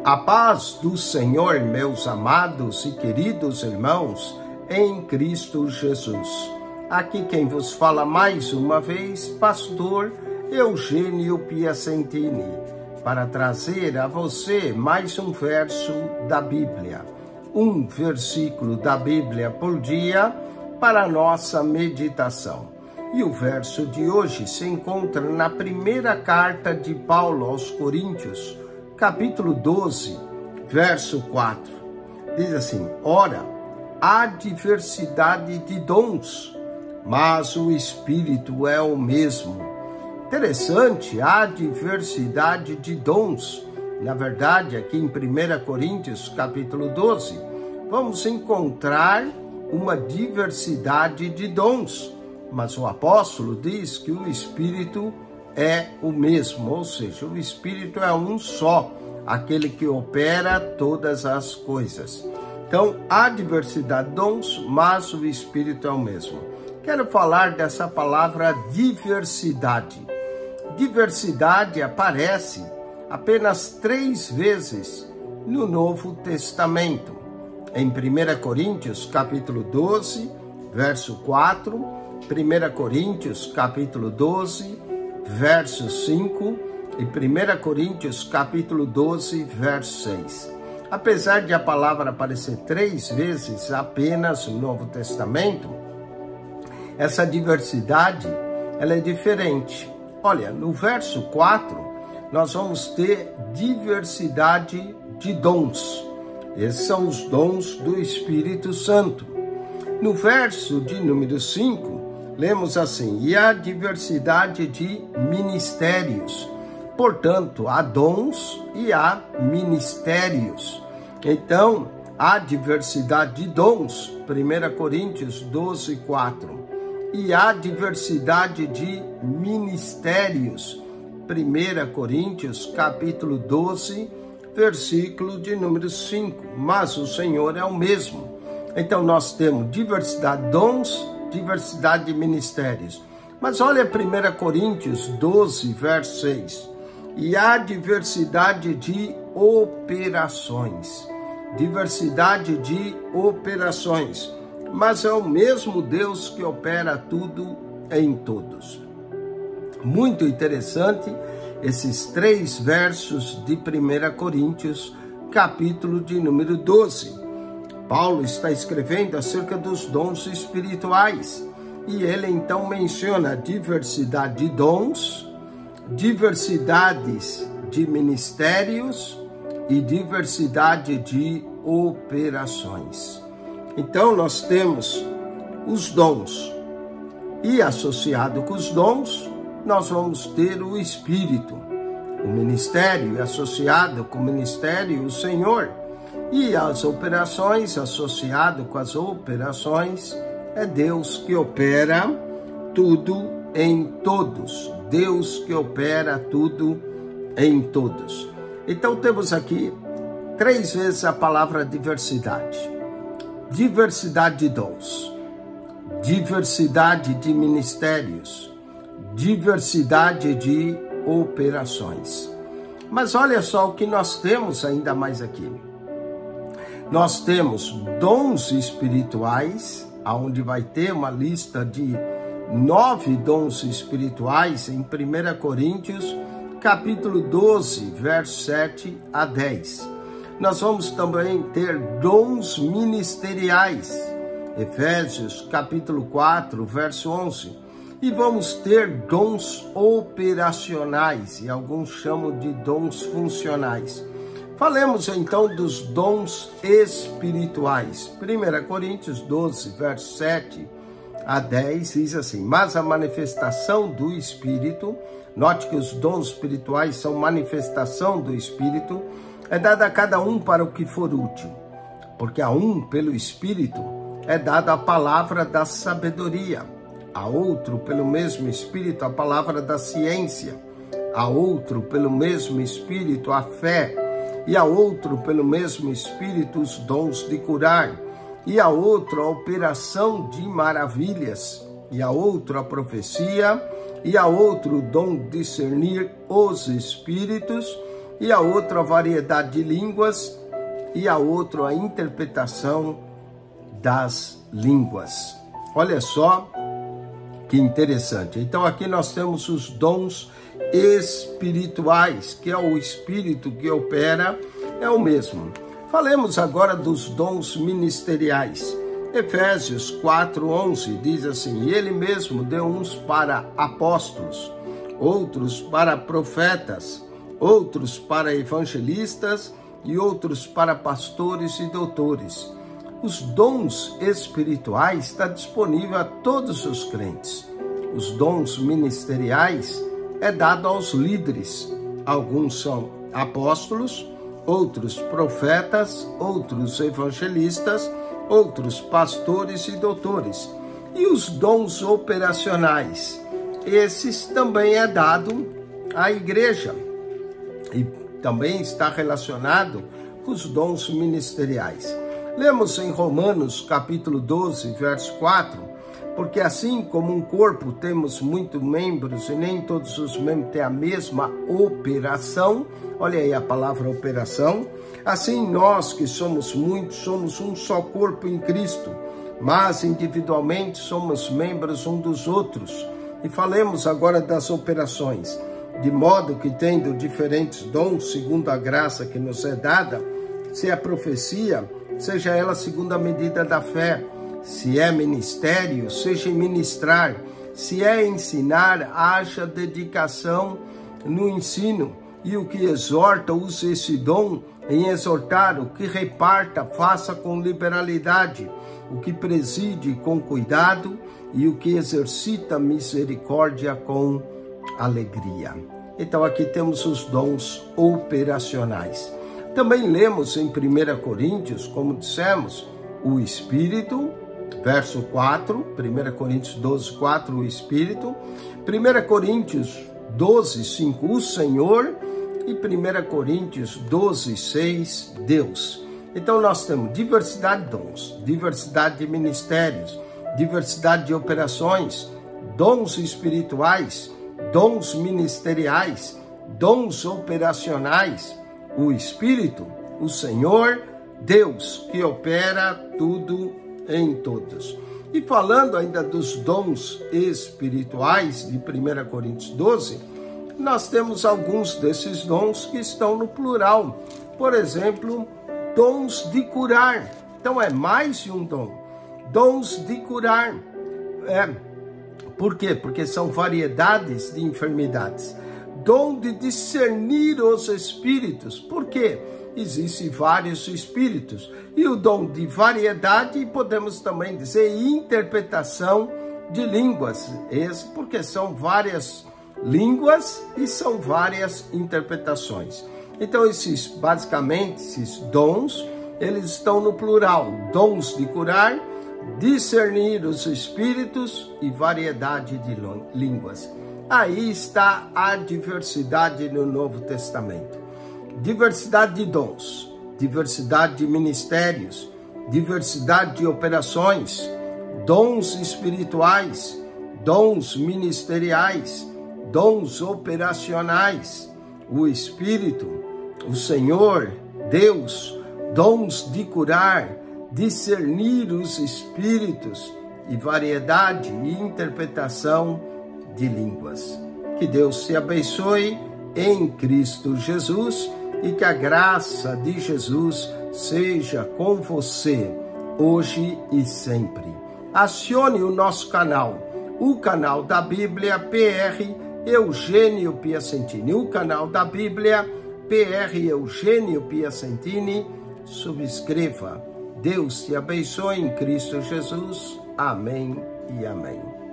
A paz do Senhor, meus amados e queridos irmãos, em Cristo Jesus. Aqui quem vos fala mais uma vez, pastor Eugênio Piacentini, para trazer a você mais um verso da Bíblia. Um versículo da Bíblia por dia para a nossa meditação. E o verso de hoje se encontra na primeira carta de Paulo aos Coríntios, capítulo 12, verso 4. Diz assim: Ora, há diversidade de dons, mas o Espírito é o mesmo. Interessante, há diversidade de dons. Na verdade, aqui em 1 Coríntios, capítulo 12, vamos encontrar uma diversidade de dons. Mas o apóstolo diz que o Espírito é o mesmo, ou seja, o Espírito é um só, aquele que opera todas as coisas. Então, há diversidade de dons, mas o Espírito é o mesmo. Quero falar dessa palavra diversidade. Diversidade aparece apenas 3 vezes no Novo Testamento. Em 1 Coríntios, capítulo 12, verso 4, 1 Coríntios, capítulo 12, verso 5 e 1 Coríntios, capítulo 12, verso 6. Apesar de a palavra aparecer 3 vezes apenas no Novo Testamento, essa diversidade ela é diferente. Olha, no verso 4, nós vamos ter diversidade de dons. Esses são os dons do Espírito Santo. No verso de número 5, lemos assim: e há diversidade de ministérios. Portanto, há dons e há ministérios. Então, há diversidade de dons, 1 Coríntios 12, 4. E há diversidade de ministérios, 1 Coríntios capítulo 12, versículo de número 5. Mas o Senhor é o mesmo. Então, nós temos diversidade de dons, diversidade de ministérios. Mas olha 1 Coríntios 12, verso 6. E há diversidade de operações. Diversidade de operações. Mas é o mesmo Deus que opera tudo em todos. Muito interessante esses 3 versos de 1 Coríntios, capítulo de número 12. Paulo está escrevendo acerca dos dons espirituais. E ele então menciona diversidade de dons, diversidades de ministérios e diversidade de operações. Então nós temos os dons. E associado com os dons, nós vamos ter o Espírito. O ministério, e associado com o ministério, o Senhor. E as operações, associado com as operações, é Deus que opera tudo em todos. Deus que opera tudo em todos. Então temos aqui 3 vezes a palavra diversidade. Diversidade de dons, diversidade de ministérios, diversidade de operações. Mas olha só o que nós temos ainda mais aqui. Nós temos dons espirituais, onde vai ter uma lista de 9 dons espirituais em 1 Coríntios, capítulo 12, verso 7 a 10. Nós vamos também ter dons ministeriais, Efésios, capítulo 4, verso 11. E vamos ter dons operacionais, e alguns chamam de dons funcionais. Falemos então dos dons espirituais. 1 Coríntios 12, verso 7 a 10 diz assim: mas a manifestação do Espírito, note que os dons espirituais são manifestação do Espírito, é dada a cada um para o que for útil. Porque a um, pelo Espírito, é dada a palavra da sabedoria, a outro, pelo mesmo Espírito, a palavra da ciência, a outro, pelo mesmo Espírito, a fé, e a outro, pelo mesmo Espírito, os dons de curar, e a outro, a operação de maravilhas, e a outro, a profecia, e a outro, o dom de discernir os espíritos, e a outra a variedade de línguas, e a outra a interpretação das línguas. Olha só que interessante. Então aqui nós temos os dons espirituais, que é o Espírito que opera, é o mesmo. Falemos agora dos dons ministeriais. Efésios 4:11 diz assim: e ele mesmo deu uns para apóstolos, outros para profetas, outros para evangelistas e outros para pastores e doutores. Os dons espirituais estão disponíveis a todos os crentes. Os dons ministeriais é dado aos líderes. Alguns são apóstolos, outros profetas, outros evangelistas, outros pastores e doutores. E os dons operacionais, esses também é dado à igreja e também está relacionado com os dons ministeriais. Lemos em Romanos capítulo 12, verso 4, porque assim como um corpo temos muitos membros e nem todos os membros têm a mesma operação, olha aí a palavra operação, assim nós que somos muitos, somos um só corpo em Cristo, mas individualmente somos membros um dos outros. E falemos agora das operações, de modo que tendo diferentes dons segundo a graça que nos é dada, se é profecia, seja ela segundo a medida da fé, se é ministério, seja ministrar, se é ensinar, haja dedicação no ensino, e o que exorta, use esse dom em exortar, o que reparta, faça com liberalidade, o que preside com cuidado, e o que exercita misericórdia com alegria. Então aqui temos os dons operacionais. Também lemos em 1 Coríntios, como dissemos, o Espírito, verso 4, 1 Coríntios 12, 4, o Espírito, 1 Coríntios 12, 5, o Senhor, e 1 Coríntios 12, 6, Deus. Então nós temos diversidade de dons, diversidade de ministérios, diversidade de operações, dons espirituais, dons ministeriais, dons operacionais, o Espírito, o Senhor, Deus, que opera tudo em todos. E falando ainda dos dons espirituais de 1 Coríntios 12, nós temos alguns desses dons que estão no plural. Por exemplo, dons de curar. Então é mais de um dom. Dons de curar. Por quê? Porque são variedades de enfermidades. Dom de discernir os espíritos. Por quê? Existem vários espíritos. E o dom de variedade, podemos também dizer, interpretação de línguas. Esse porque são várias línguas e são várias interpretações. Então, basicamente, esses dons, eles estão no plural. Dons de curar, discernir os espíritos e variedade de línguas. Aí está a diversidade no Novo Testamento. Diversidade de dons, diversidade de ministérios, diversidade de operações, dons espirituais, dons ministeriais, dons operacionais, o Espírito, o Senhor, Deus, dons de curar, discernir os espíritos e variedade e interpretação de línguas. Que Deus te abençoe em Cristo Jesus e que a graça de Jesus seja com você hoje e sempre. Acione o nosso canal, o canal da Bíblia PR Eugênio Piacentini, o canal da Bíblia PR Eugênio Piacentini. Subscreva. Deus te abençoe em Cristo Jesus. Amém e amém.